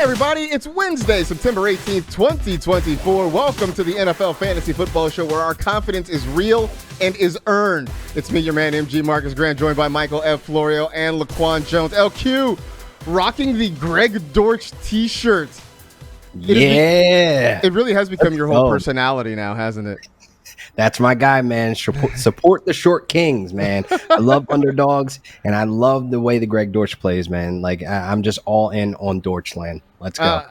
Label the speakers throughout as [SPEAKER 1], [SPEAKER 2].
[SPEAKER 1] everybody, it's Wednesday, September 18th, 2024. Welcome to the NFL Fantasy Football Show, where our confidence is real and is earned. It's me, your man, MG Marcus Grant, joined by Michael F. Florio and Laquan Jones. LQ, rocking the Greg Dortch t-shirt. It really has become your whole personality now, hasn't it?
[SPEAKER 2] That's my guy, man. Support the short kings, man. I love underdogs, and I love the way the Greg Dortch plays, man. Like, I'm just all in on Dortchland. Let's go.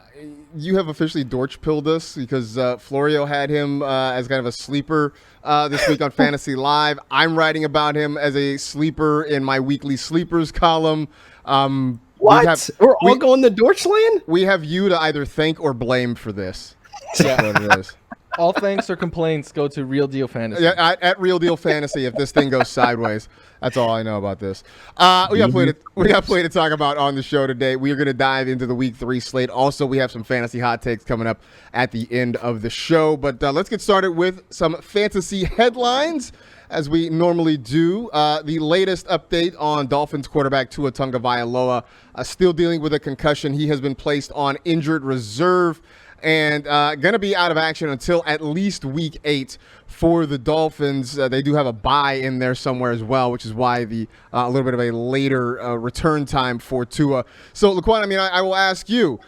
[SPEAKER 1] You have officially Dortch-pilled us because Florio had him as kind of a sleeper this week on Fantasy Live. I'm writing about him as a sleeper in my weekly sleepers column.
[SPEAKER 2] What? We're all going to Dortchland?
[SPEAKER 1] We have you to either thank or blame for this. That's what it is.
[SPEAKER 3] All thanks or complaints go to Real Deal Fantasy.
[SPEAKER 1] Yeah, at Real Deal Fantasy if this thing goes sideways. That's all I know about this. We got plenty to talk about on the show today. We are going to dive into the Week 3 slate. Also, we have some fantasy hot takes coming up at the end of the show. But let's get started with some fantasy headlines, as we normally do. The latest update on Dolphins quarterback Tua Tagovailoa, still dealing with a concussion. He has been placed on injured reserve and going to be out of action until at least Week 8 for the Dolphins. They do have a bye in there somewhere as well, which is why the a little bit of a later return time for Tua. So, Laquan, I will ask you.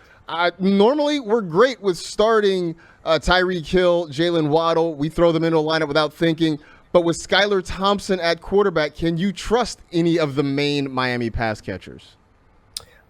[SPEAKER 1] Normally, we're great with starting Tyreek Hill, Jalen Waddle. We throw them into a lineup without thinking. But with Skylar Thompson at quarterback, can you trust any of the main Miami pass catchers?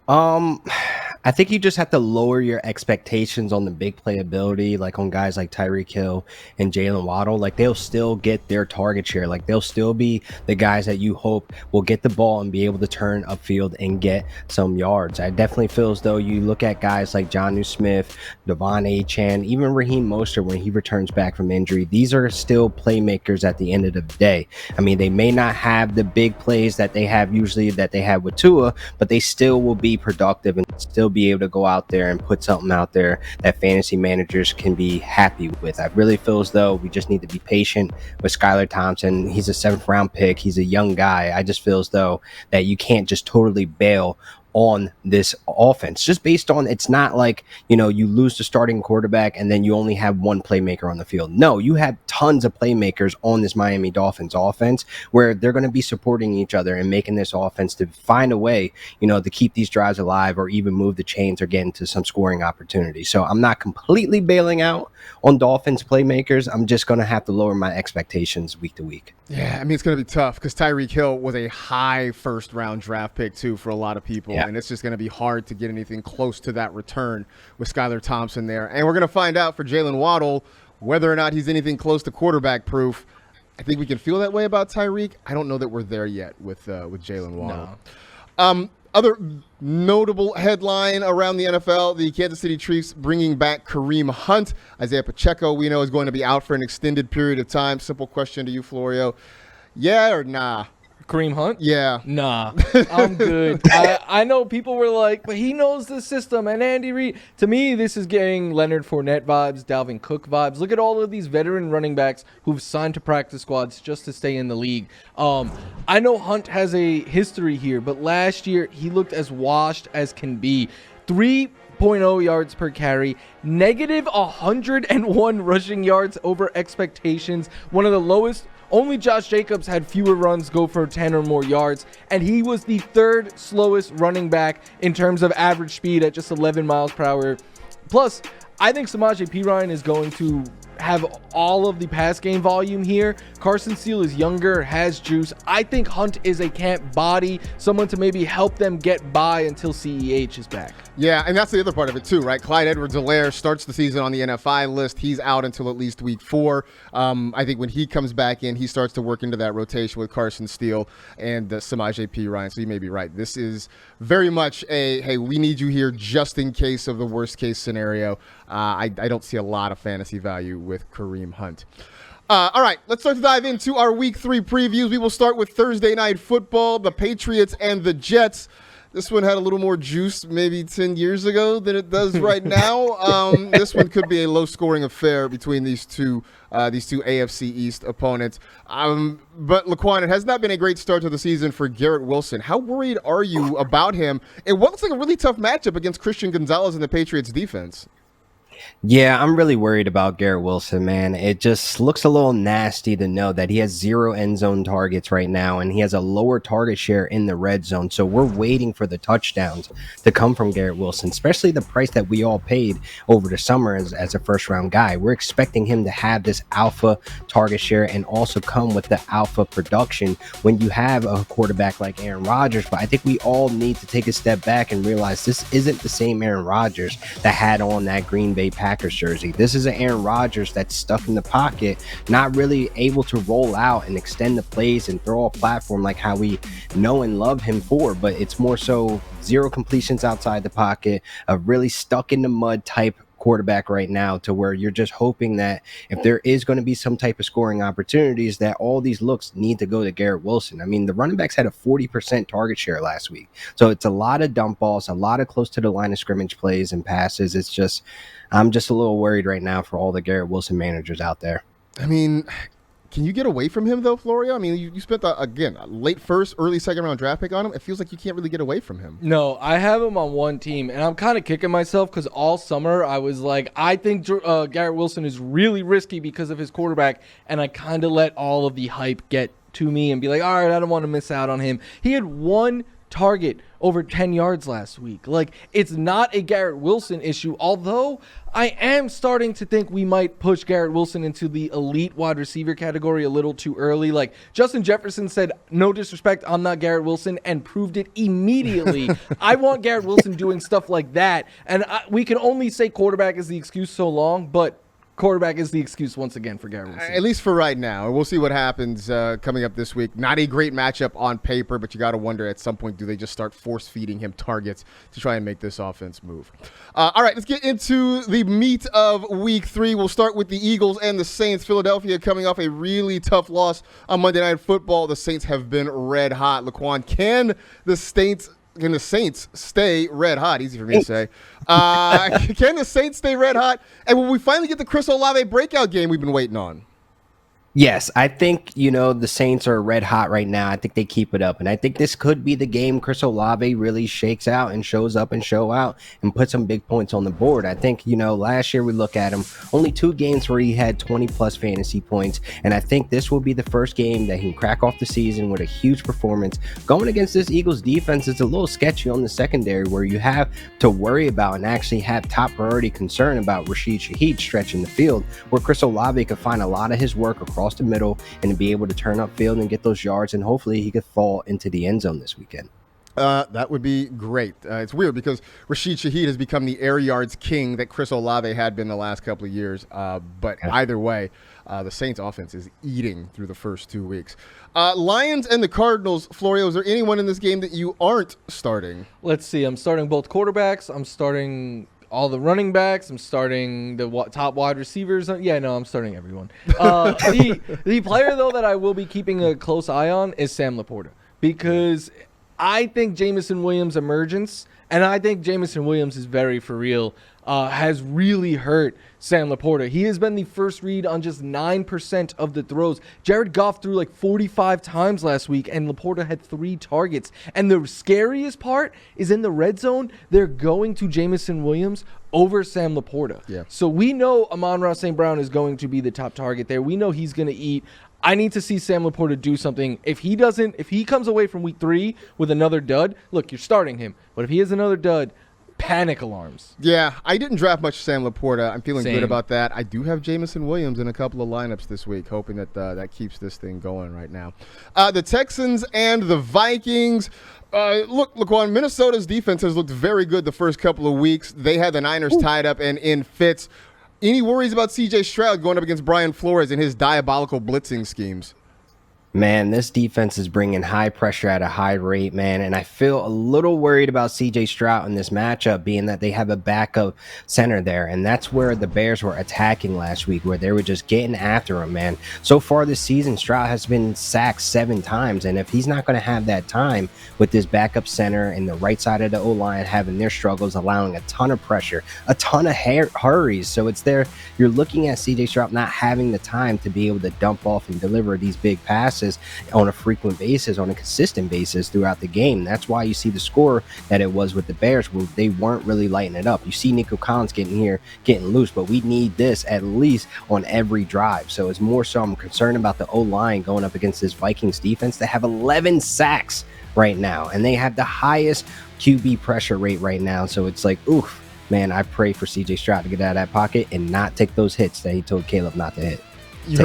[SPEAKER 2] I think you just have to lower your expectations on the big playability, like on guys like Tyreek Hill and Jalen Waddle. Like, they'll still get their target share. Like, they'll still be the guys that you hope will get the ball and be able to turn upfield and get some yards. I definitely feel as though you look at guys like Jonnu Smith, Devon Achane, even Raheem Mostert when he returns back from injury. These are still playmakers at the end of the day. I mean, they may not have the big plays that they have usually that they have with Tua, but they still will be productive and still be able to go out there and put something out there that fantasy managers can be happy with. I really feel as though we just need to be patient with Skylar Thompson. He's a 7th round pick. He's a young guy. I just feel as though that you can't just totally bail on this offense just based on, it's not like, you lose the starting quarterback and then you only have one playmaker on the field. No, you have tons of playmakers on this Miami Dolphins offense where they're going to be supporting each other and making this offense to find a way, to keep these drives alive or even move the chains or get into some scoring opportunities. So I'm not completely bailing out on Dolphins playmakers. I'm just going to have to lower my expectations week to week.
[SPEAKER 1] Yeah, it's going to be tough because Tyreek Hill was a high first-round draft pick, too, for a lot of people. Yeah. And it's just going to be hard to get anything close to that return with Skylar Thompson there. And we're going to find out for Jalen Waddle whether or not he's anything close to quarterback proof. I think we can feel that way about Tyreek. I don't know that we're there yet with Jalen Waddle. No. Other notable headline around the NFL, the Kansas City Chiefs bringing back Kareem Hunt. Isaiah Pacheco, we know, is going to be out for an extended period of time. Simple question to you, Florio. Yeah or nah?
[SPEAKER 3] Kareem Hunt?
[SPEAKER 1] Yeah.
[SPEAKER 3] Nah, I'm good. I know people were like, but he knows the system and Andy Reid. To me, this is getting Leonard Fournette vibes, Dalvin Cook vibes. Look at all of these veteran running backs who've signed to practice squads just to stay in the league. I know Hunt has a history here, but last year he looked as washed as can be. 3.0 yards per carry, negative 101 rushing yards over expectations, one of the lowest. Only Josh Jacobs had fewer runs go for 10 or more yards, and he was the 3rd slowest running back in terms of average speed at just 11 miles per hour. Plus, I think Samaje Perine is going to have all of the pass game volume here. Carson Steele is younger, has juice. I think Hunt is a camp body, someone to maybe help them get by until CEH is back.
[SPEAKER 1] Yeah, and that's the other part of it too, right? Clyde Edwards-Helaire starts the season on the NFI list. He's out until at least week 4. I think when he comes back in, he starts to work into that rotation with Carson Steele and Samaje Perine. So you may be right. This is very much a, hey, we need you here just in case of the worst case scenario. I don't see a lot of fantasy value with Kareem Hunt. All right, let's start to dive into our Week 3 previews. We will start with Thursday Night Football, the Patriots and the Jets. This one had a little more juice maybe 10 years ago than it does right now. This one could be a low-scoring affair between these two AFC East opponents. But Laquan, it has not been a great start to the season for Garrett Wilson. How worried are you about him in what looks like a really tough matchup against Christian Gonzalez and the Patriots defense?
[SPEAKER 2] Yeah, I'm really worried about Garrett Wilson, man. It just looks a little nasty to know that he has 0 end zone targets right now, and he has a lower target share in the red zone. So we're waiting for the touchdowns to come from Garrett Wilson, especially the price that we all paid over the summer as a first-round guy. We're expecting him to have this alpha target share and also come with the alpha production when you have a quarterback like Aaron Rodgers. But I think we all need to take a step back and realize this isn't the same Aaron Rodgers that had on that Green Bay Packers jersey. This is an Aaron Rodgers that's stuck in the pocket, not really able to roll out and extend the plays and throw a platform like how we know and love him for, but it's more so 0 completions outside the pocket, a really stuck in the mud type quarterback right now, to where you're just hoping that if there is going to be some type of scoring opportunities, that all these looks need to go to Garrett Wilson. I mean, the running backs had a 40% target share last week. So it's a lot of dump balls, a lot of close to the line of scrimmage plays and passes. It's just, I'm just a little worried right now for all the Garrett Wilson managers out there.
[SPEAKER 1] I mean, can you get away from him, though, Florio? I mean, you spent, a late first, early second-round draft pick on him. It feels like you can't really get away from him.
[SPEAKER 3] No, I have him on one team, and I'm kind of kicking myself because all summer I was like, I think Garrett Wilson is really risky because of his quarterback, and I kind of let all of the hype get to me and be like, all right, I don't want to miss out on him. He had 1 target over 10 yards last week. Like, it's not a Garrett Wilson issue, although I am starting to think we might push Garrett Wilson into the elite wide receiver category a little too early. Like, Justin Jefferson said, no disrespect, I'm not Garrett Wilson, and proved it immediately. I want Garrett Wilson doing stuff like that, and we can only say quarterback is the excuse so long, but quarterback is the excuse once again for Garrett Wilson.
[SPEAKER 1] At least for right now. We'll see what happens coming up this week. Not a great matchup on paper, but you got to wonder at some point, do they just start force-feeding him targets to try and make this offense move? All right, let's get into the meat of Week 3. We'll start with the Eagles and the Saints. Philadelphia coming off a really tough loss on Monday Night Football. The Saints have been red hot. Laquan, can the Saints stay red hot? Easy for me to say. Can the Saints stay red hot? And will we finally get the Chris Olave breakout game we've been waiting on?
[SPEAKER 2] Yes, I think, the Saints are red hot right now. I think they keep it up. And I think this could be the game Chris Olave really shakes out and shows up and show out and put some big points on the board. I think, last year we look at him, only 2 games where he had 20-plus fantasy points. And I think this will be the first game that he can crack off the season with a huge performance. Going against this Eagles defense is a little sketchy on the secondary, where you have to worry about and actually have top priority concern about Rashid Shaheed stretching the field, where Chris Olave could find a lot of his work across the middle and be able to turn upfield and get those yards, and hopefully he could fall into the end zone this weekend.
[SPEAKER 1] That would be great. It's weird because Rashid Shaheed has become the air yards king that Chris Olave had been the last couple of years. But either way, the Saints offense is eating through the first 2 weeks. Lions and the Cardinals. Florio, is there anyone in this game that you aren't starting?
[SPEAKER 3] Let's see. I'm starting both quarterbacks. I'm starting all the running backs. I'm starting the top wide receivers. I'm starting everyone. The player, though, that I will be keeping a close eye on is Sam Laporta, because I think Jameson Williams' emergence, and I think Jameson Williams is very for real, has really hurt Sam Laporta. He has been the first read on just 9% of the throws. Jared Goff threw like 45 times last week, and Laporta had 3 targets. And the scariest part is in the red zone, they're going to Jameson Williams over Sam Laporta.
[SPEAKER 1] Yeah.
[SPEAKER 3] So we know Amon-Ra St. Brown is going to be the top target there. We know he's going to eat. I need to see Sam Laporta do something. If he comes away from week 3 with another dud, look, you're starting him. But if he has another dud, panic alarms.
[SPEAKER 1] Yeah, I didn't draft much Sam Laporta. I'm feeling
[SPEAKER 3] Same.
[SPEAKER 1] good about that. I do have Jameson Williams in a couple of lineups this week, hoping that that keeps this thing going right now. The Texans and the Vikings. Look, Laquan, Minnesota's defense has looked very good the first couple of weeks. They had the Niners tied up and in fits. Any worries about C.J. Stroud going up against Brian Flores and his diabolical blitzing schemes?
[SPEAKER 2] Man, this defense is bringing high pressure at a high rate, man. And I feel a little worried about CJ Stroud in this matchup, being that they have a backup center there. And that's where the Bears were attacking last week, where they were just getting after him, man. So far this season, Stroud has been sacked 7 times. And if he's not going to have that time with this backup center and the right side of the O-line having their struggles, allowing a ton of pressure, a ton of hurries. So it's there. You're looking at CJ Stroud not having the time to be able to dump off and deliver these big passes on a frequent basis, on a consistent basis throughout the game. That's why you see the score that it was with the Bears, where they weren't really lighting it up. You see Nico Collins getting loose, but we need this at least on every drive. So it's more so I'm concerned about the O-line going up against this Vikings defense that have 11 sacks right now, and they have the highest QB pressure rate right now. So it's like, oof, man, I pray for CJ Stroud to get out of that pocket and not take those hits that he told Caleb not to hit.
[SPEAKER 1] You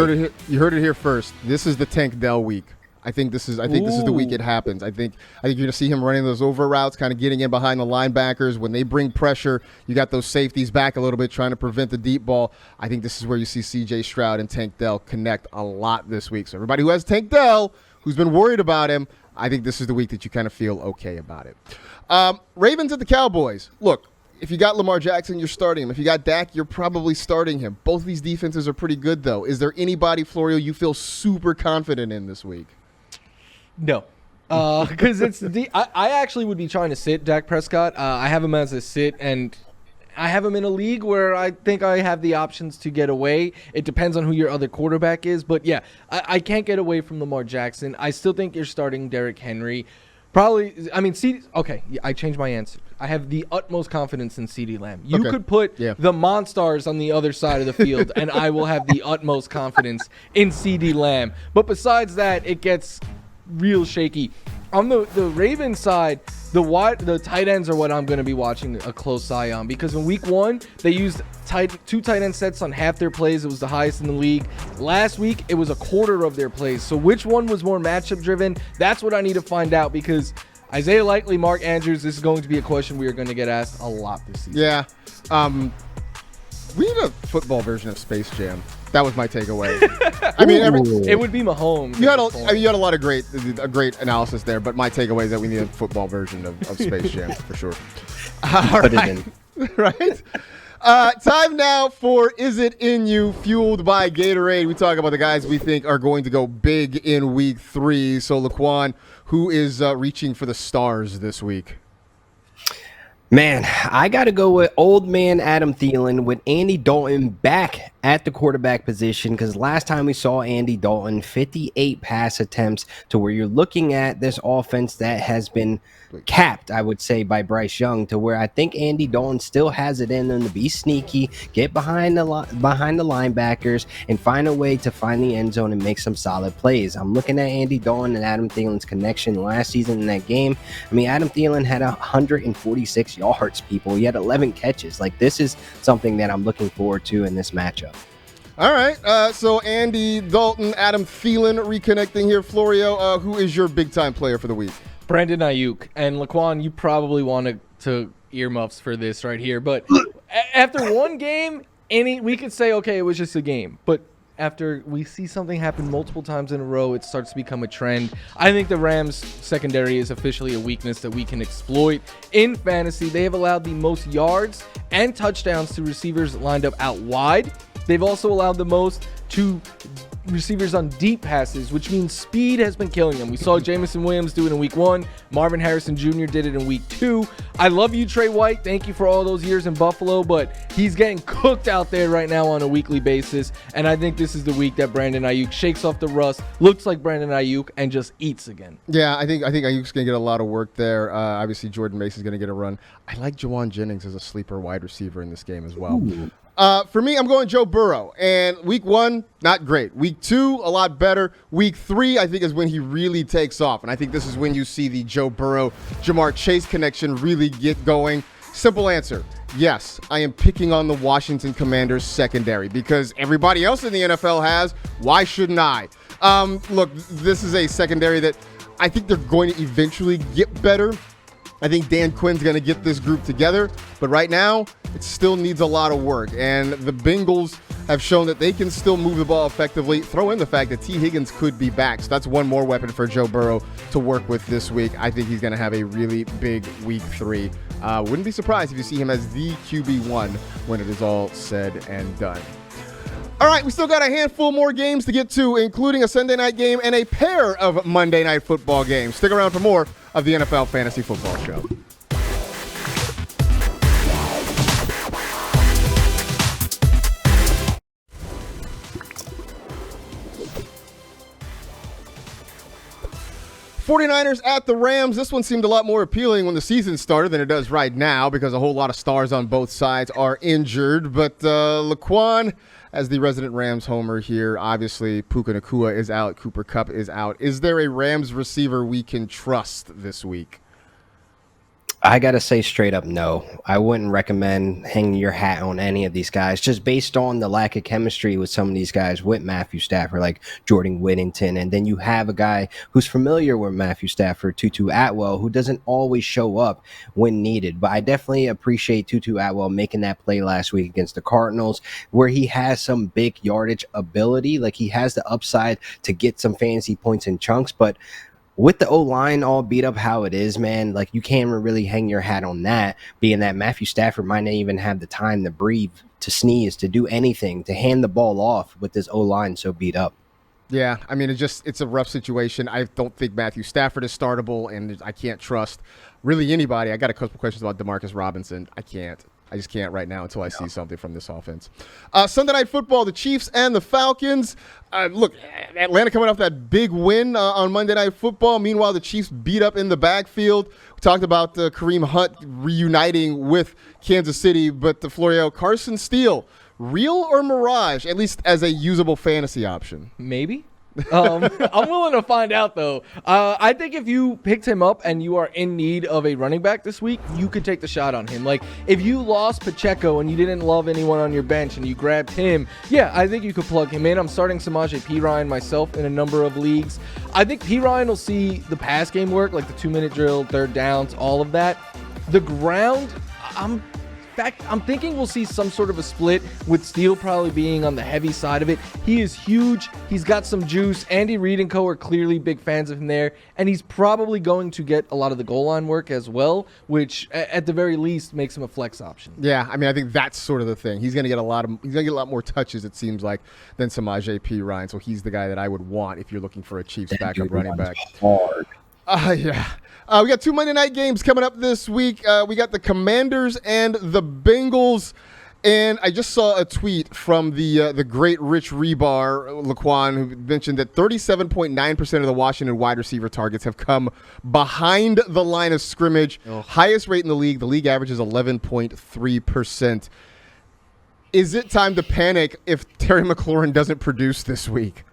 [SPEAKER 1] heard it here first. This is the Tank Dell week. I think this is the week it happens. I think you're gonna see him running those over routes, kind of getting in behind the linebackers. When they bring pressure, you got those safeties back a little bit, trying to prevent the deep ball. I think this is where you see CJ Stroud and Tank Dell connect a lot this week. So everybody who has Tank Dell, who's been worried about him, I think this is the week that you kind of feel okay about it. Ravens at the Cowboys. Look, if you got Lamar Jackson, you're starting him. If you got Dak, you're probably starting him. Both of these defenses are pretty good, though. Is there anybody, Florio, you feel super confident in this week?
[SPEAKER 3] No. Because I actually would be trying to sit Dak Prescott. I have him as a sit, and I have him in a league where I think I have the options to get away. It depends on who your other quarterback is. But, yeah, I can't get away from Lamar Jackson. I still think you're starting Derrick Henry. Probably, I mean, I changed my answer. I have the utmost confidence in CeeDee Lamb. You could put the Monstars on the other side of the field, and I will have the utmost confidence in CeeDee Lamb. But besides that, it gets real shaky. On the Ravens side, the tight ends are what I'm going to be watching a close eye on, because in week 1, they used 2 tight end sets on half their plays. It was the highest in the league. Last week, it was a quarter of their plays. So which one was more matchup driven? That's what I need to find out, because Isaiah Likely, Mark Andrews, this is going to be a question we are going to get asked a lot this season.
[SPEAKER 1] Yeah. We need a football version of Space Jam. That was my takeaway. I mean,
[SPEAKER 3] it would be Mahomes.
[SPEAKER 1] You had a lot of great analysis there, but my takeaway is that we need a football version of Space Jam for sure. All right. Right? Time now for Is It In You, fueled by Gatorade. We talk about the guys we think are going to go big in week 3. So, Laquan, who is reaching for the stars this week?
[SPEAKER 2] Man, I got to go with old man Adam Thielen, with Andy Dalton back at the quarterback position, because last time we saw Andy Dalton, 58 pass attempts, to where you're looking at this offense that has been capped, I would say, by Bryce Young, to where I think Andy Dalton still has it in him to be sneaky, get behind the linebackers, and find a way to find the end zone and make some solid plays. I'm looking at Andy Dalton and Adam Thielen's connection last season in that game. I mean, Adam Thielen had 146 yards, people. He had 11 catches. Like, this is something that I'm looking forward to in this matchup.
[SPEAKER 1] All right, so Andy Dalton, Adam Thielen reconnecting here. Florio, who is your big-time player for the week?
[SPEAKER 3] Brandon Ayuk. And Laquan, you probably wanted to earmuffs for this right here. But after one game, we could say, okay, it was just a game. But after we see something happen multiple times in a row, it starts to become a trend. I think the Rams secondary is officially a weakness that we can exploit in fantasy. They have allowed the most yards and touchdowns to receivers lined up out wide. They've also allowed the most to receivers on deep passes, which means speed has been killing them. We saw Jameson Williams do it in week 1. Marvin Harrison Jr. did it in week 2. I love you, Trey White. Thank you for all those years in Buffalo, but he's getting cooked out there right now on a weekly basis, and I think this is the week that Brandon Ayuk shakes off the rust, looks like Brandon Ayuk, and just eats again.
[SPEAKER 1] Yeah, I think Ayuk's going to get a lot of work there. Obviously, Jordan Mason's going to get a run. I like Jawan Jennings as a sleeper wide receiver in this game as well. Ooh. For me, I'm going Joe Burrow. And week 1, not great. Week 2, a lot better. Week 3, I think, is when he really takes off. And I think this is when you see the Joe Burrow-Jamar Chase connection really get going. Simple answer. Yes, I am picking on the Washington Commanders secondary because everybody else in the NFL has. Why shouldn't I? Look, this is a secondary that I think they're going to eventually get better. I think Dan Quinn's going to get this group together, but right now it still needs a lot of work. And the Bengals have shown that they can still move the ball effectively. Throw in the fact that T. Higgins could be back, so that's one more weapon for Joe Burrow to work with this week. I think he's going to have a really big week 3. Wouldn't be surprised if you see him as the QB1 when it is all said and done. All right, we still got a handful more games to get to, including a Sunday night game and a pair of Monday night football games. Stick around for more of the NFL Fantasy Football Show. '49ers at the Rams. This one seemed a lot more appealing when the season started than it does right now because a whole lot of stars on both sides are injured. But Laquan, as the resident Rams homer here, obviously Puka Nacua is out. Cooper Kupp is out. Is there a Rams receiver we can trust this week?
[SPEAKER 2] I got to say straight up no. I wouldn't recommend hanging your hat on any of these guys just based on the lack of chemistry with some of these guys with Matthew Stafford, like Jordan Whittington. And then you have a guy who's familiar with Matthew Stafford, Tutu Atwell, who doesn't always show up when needed. But I definitely appreciate Tutu Atwell making that play last week against the Cardinals where he has some big yardage ability. Like he has the upside to get some fantasy points in chunks, but with the O-line all beat up how it is, man, like you can't really hang your hat on that, being that Matthew Stafford might not even have the time to breathe, to sneeze, to do anything, to hand the ball off with this O-line so beat up.
[SPEAKER 1] Yeah, I mean, it's a rough situation. I don't think Matthew Stafford is startable, and I can't trust really anybody. I got a couple questions about Demarcus Robinson. I just can't right now until I see something from this offense. Sunday Night Football, the Chiefs and the Falcons. Look, Atlanta coming off that big win on Monday Night Football. Meanwhile, the Chiefs beat up in the backfield. We talked about Kareem Hunt reuniting with Kansas City, but the Florio, Carson Steele, real or mirage, at least as a usable fantasy option?
[SPEAKER 3] Maybe. I'm willing to find out, though. I think if you picked him up and you are in need of a running back this week, you could take the shot on him. Like, if you lost Pacheco and you didn't love anyone on your bench and you grabbed him, yeah, I think you could plug him in. I'm starting Samaje Perine myself in a number of leagues. I think Perine will see the pass game work, like the 2-minute drill, third downs, all of that. The ground, I'm thinking we'll see some sort of a split with Steele probably being on the heavy side of it. He is huge. He's got some juice. Andy Reid and co are clearly big fans of him there, and he's probably going to get a lot of the goal line work as well, which at the very least makes him a flex option.
[SPEAKER 1] Yeah, I mean, I think that's sort of the thing. He's going to get a lot more touches, it seems like, than Samaje Perine. So he's the guy that I would want if you're looking for a Chiefs backup running back.
[SPEAKER 2] Hard.
[SPEAKER 1] Yeah. We got 2 Monday night games coming up this week. We got the Commanders and the Bengals. And I just saw a tweet from the great Rich Rebar, Laquan, who mentioned that 37.9% of the Washington wide receiver targets have come behind the line of scrimmage. Highest rate in the league. The league average is 11.3%. Is it time to panic if Terry McLaurin doesn't produce this week?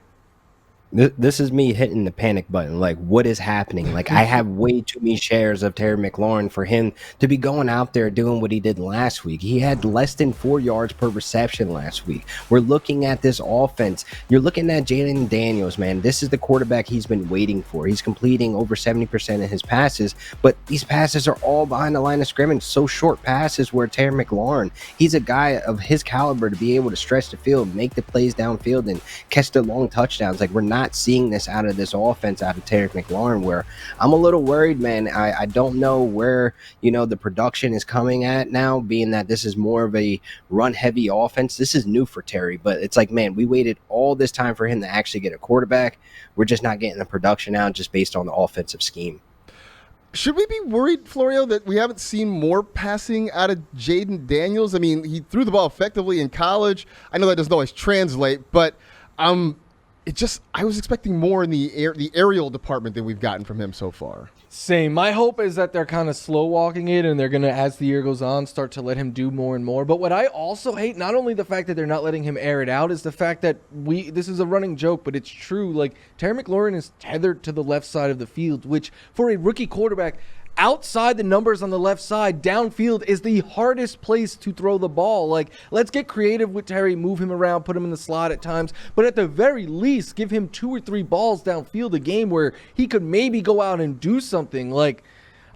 [SPEAKER 2] This is me hitting the panic button. Like, what is happening? Like, I have way too many shares of Terry McLaurin for him to be going out there doing what he did last week. He had less than 4 yards per reception last week. We're looking at this offense. You're looking at Jalen Daniels, man. This is the quarterback he's been waiting for. He's completing over 70% of his passes, but these passes are all behind the line of scrimmage. So short passes where Terry McLaurin, he's a guy of his caliber to be able to stretch the field, make the plays downfield, and catch the long touchdowns. Like, we're not seeing this out of this offense, out of Terry McLaurin, where I'm a little worried, man. I don't know where, the production is coming at now, being that this is more of a run-heavy offense. This is new for Terry, but it's like, man, we waited all this time for him to actually get a quarterback. We're just not getting the production out just based on the offensive scheme.
[SPEAKER 1] Should we be worried, Florio, that we haven't seen more passing out of Jaden Daniels? I mean, he threw the ball effectively in college. I know that doesn't always translate, but I was expecting more in the aerial department than we've gotten from him so far.
[SPEAKER 3] Same. My hope is that they're kind of slow walking it and they're going to, as the year goes on, start to let him do more and more. But what I also hate, not only the fact that they're not letting him air it out, is the fact that this is a running joke, but it's true. Like, Terry McLaurin is tethered to the left side of the field, which for a rookie quarterback, outside the numbers on the left side, downfield is the hardest place to throw the ball. Like, let's get creative with Terry, move him around, put him in the slot at times, but at the very least, give him 2 or 3 balls downfield a game where he could maybe go out and do something. Like,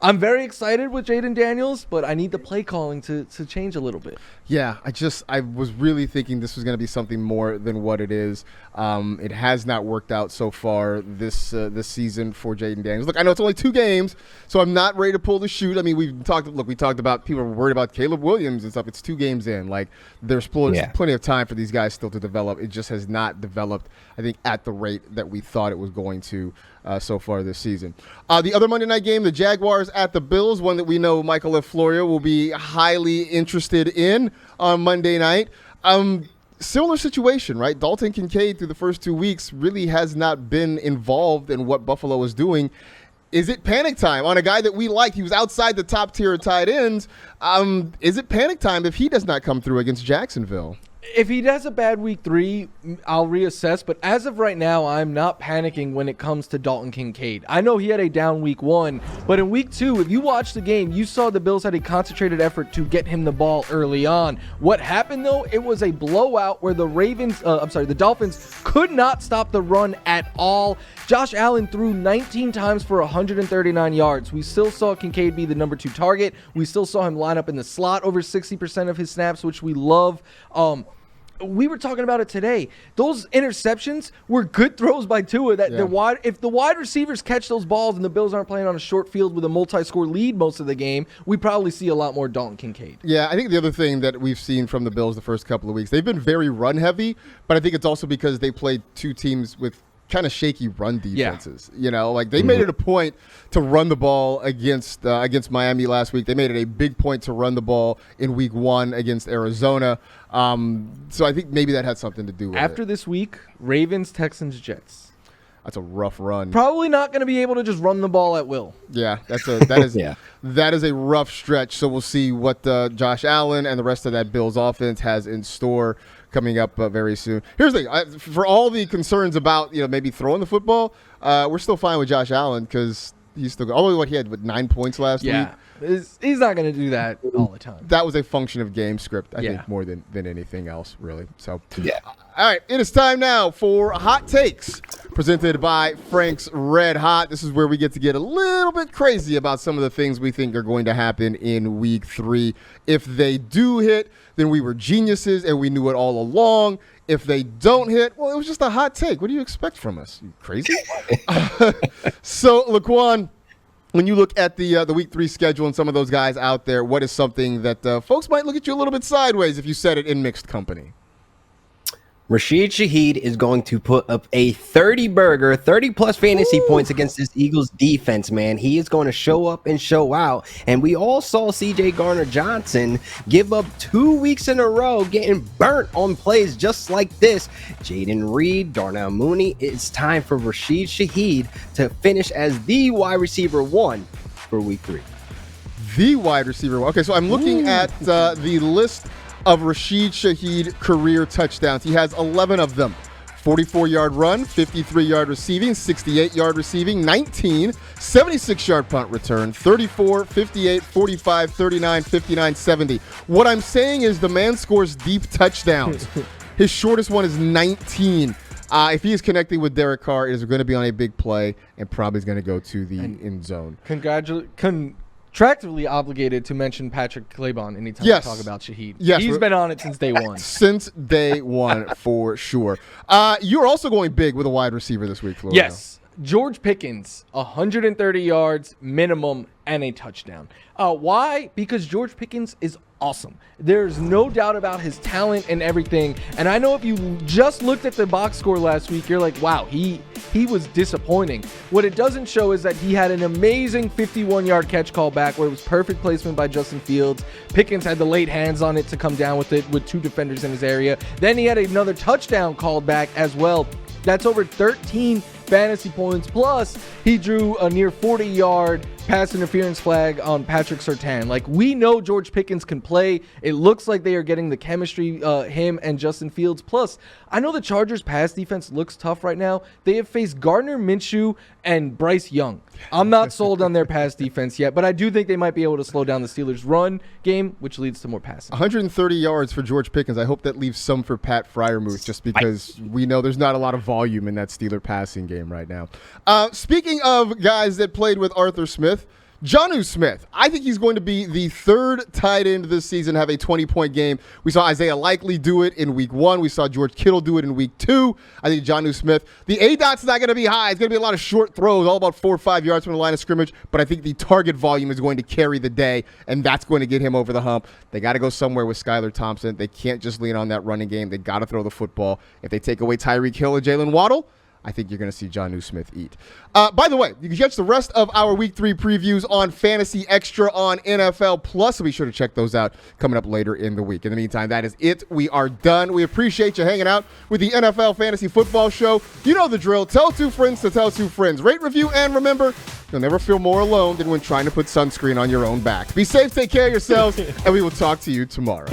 [SPEAKER 3] I'm very excited with Jaden Daniels, but I need the play calling to change a little bit.
[SPEAKER 1] Yeah, I was really thinking this was going to be something more than what it is. It has not worked out so far this season for Jaden Daniels. Look, I know it's only 2 games, so I'm not ready to pull the chute. I mean, we talked about people are worried about Caleb Williams and stuff. It's 2 games in. Like, there's plenty of time for these guys still to develop. It just has not developed, I think, at the rate that we thought it was going to so far this season. The other Monday night game, the Jaguars at the Bills, one that we know Michael F. Florio will be highly interested in on Monday night. Similar situation, right? Dalton Kincaid through the first 2 weeks really has not been involved in what Buffalo is doing. Is it panic time on a guy that we liked? He was outside the top tier of tight ends. Is it panic time if he does not come through against Jacksonville?
[SPEAKER 3] If he does a bad week 3, I'll reassess. But as of right now, I'm not panicking when it comes to Dalton Kincaid. I know he had a down week 1, but in week 2, if you watch the game, you saw the Bills had a concentrated effort to get him the ball early on. What happened though? It was a blowout where the Dolphins could not stop the run at all. Josh Allen threw 19 times for 139 yards. We still saw Kincaid be the number 2 target. We still saw him line up in the slot over 60% of his snaps, which we love. We were talking about it today. Those interceptions were good throws by Tua. If the wide receivers catch those balls and the Bills aren't playing on a short field with a multi-score lead most of the game, we probably see a lot more Dalton Kincaid.
[SPEAKER 1] Yeah, I think the other thing that we've seen from the Bills the first couple of weeks, they've been very run heavy, but I think it's also because they played 2 teams with kind of shaky run defenses. You know, like they made it a point to run the ball against Miami last week. They made it a big point to run the ball in week 1 against Arizona. So I think maybe that had something to do with it.
[SPEAKER 3] After this week, Ravens, Texans, Jets.
[SPEAKER 1] That's a rough run.
[SPEAKER 3] Probably not going to be able to just run the ball at will.
[SPEAKER 1] Yeah, that is a rough stretch. So we'll see what Josh Allen and the rest of that Bills offense has in store coming up very soon. Here's the thing: for all the concerns about maybe throwing the football, we're still fine with Josh Allen because he's still. Although he had 9 points last week.
[SPEAKER 3] He's not going to do that all the time.
[SPEAKER 1] That was a function of game script, I think, more than anything else, really. So, all right, it is time now for Hot Takes, presented by Frank's Red Hot. This is where we get to get a little bit crazy about some of the things we think are going to happen in Week 3. If they do hit, then we were geniuses and we knew it all along. If they don't hit, well, it was just a hot take. What do you expect from us? You crazy? So, Laquan, when you look at the Week 3 schedule and some of those guys out there, what is something that folks might look at you a little bit sideways if you said it in mixed company?
[SPEAKER 2] Rashid Shaheed is going to put up a 30-plus fantasy points against this Eagles defense, man. He is going to show up and show out. And we all saw C.J. Garner-Johnson give up 2 weeks in a row getting burnt on plays just like this. Jaden Reed, Darnell Mooney, it's time for Rashid Shaheed to finish as the wide receiver 1 for Week 3.
[SPEAKER 1] The wide receiver 1. Okay, so I'm looking at the list of Rashid Shaheed career touchdowns. He has 11 of them. 44-yard run, 53-yard receiving, 68-yard receiving, 19, 76-yard punt return, 34, 58, 45, 39, 59, 70. What I'm saying is the man scores deep touchdowns. His shortest one is 19. If he is connecting with Derek Carr, it is going to be on a big play and probably is going to go to the end zone.
[SPEAKER 3] Contractually obligated to mention Patrick Claybon anytime we talk about Shaheed.
[SPEAKER 1] Yes,
[SPEAKER 3] he's been on it since day 1.
[SPEAKER 1] Since day 1, for sure. You're also going big with a wide receiver this week, Florida.
[SPEAKER 3] Yes. George Pickens, 130 yards minimum and a touchdown. Why? Because George Pickens is awesome. There's no doubt about his talent and everything. And I know if you just looked at the box score last week, you're like, wow, he was disappointing. What it doesn't show is that he had an amazing 51-yard catch call back where it was perfect placement by Justin Fields. Pickens had the late hands on it to come down with it with 2 defenders in his area. Then he had another touchdown called back as well. That's over 13 fantasy points. Plus, he drew a near 40-yard pass interference flag on Patrick Surtain. Like, we know George Pickens can play. It looks like they are getting the chemistry, him and Justin Fields. Plus, I know the Chargers' pass defense looks tough right now. They have faced Gardner Minshew and Bryce Young. I'm not sold on their pass defense yet, but I do think they might be able to slow down the Steelers' run game, which leads to more passing.
[SPEAKER 1] 130 yards for George Pickens. I hope that leaves some for Pat Freiermuth, just because we know there's not a lot of volume in that Steeler passing game right now. Speaking of guys that played with Arthur Smith, Jonnu Smith, I think he's going to be the third tight end this season, have a 20-point game. We saw Isaiah Likely do it in week 1. We saw George Kittle do it in week 2. I think Jonnu Smith, the ADOT's not going to be high. It's going to be a lot of short throws, all about 4 or 5 yards from the line of scrimmage, but I think the target volume is going to carry the day, and that's going to get him over the hump. They got to go somewhere with Skylar Thompson. They can't just lean on that running game. They got to throw the football. If they take away Tyreek Hill and Jalen Waddle, I think you're going to see Jonnu Smith eat. By the way, you can catch the rest of our Week 3 previews on Fantasy Extra on NFL Plus, so be sure to check those out coming up later in the week. In the meantime, that is it. We are done. We appreciate you hanging out with the NFL Fantasy Football Show. You know the drill. Tell 2 friends to tell 2 friends. Rate, review, and remember, you'll never feel more alone than when trying to put sunscreen on your own back. Be safe, take care of yourselves, and we will talk to you tomorrow.